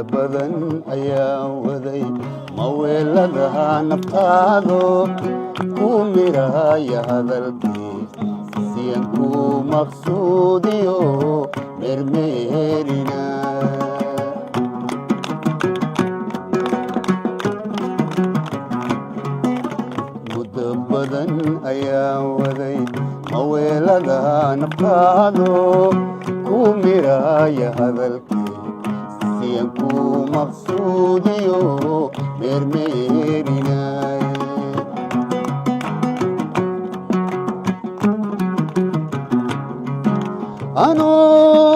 badan ayaa waday maweeladaha naftaado ku miraya hadalkii siyan ku maqsuudiyo mermeerina muddo badan ayaa waday maweeladaha naftaado ku miraya hadalkii siyan ku maqsuudiyo mermeerinay anoo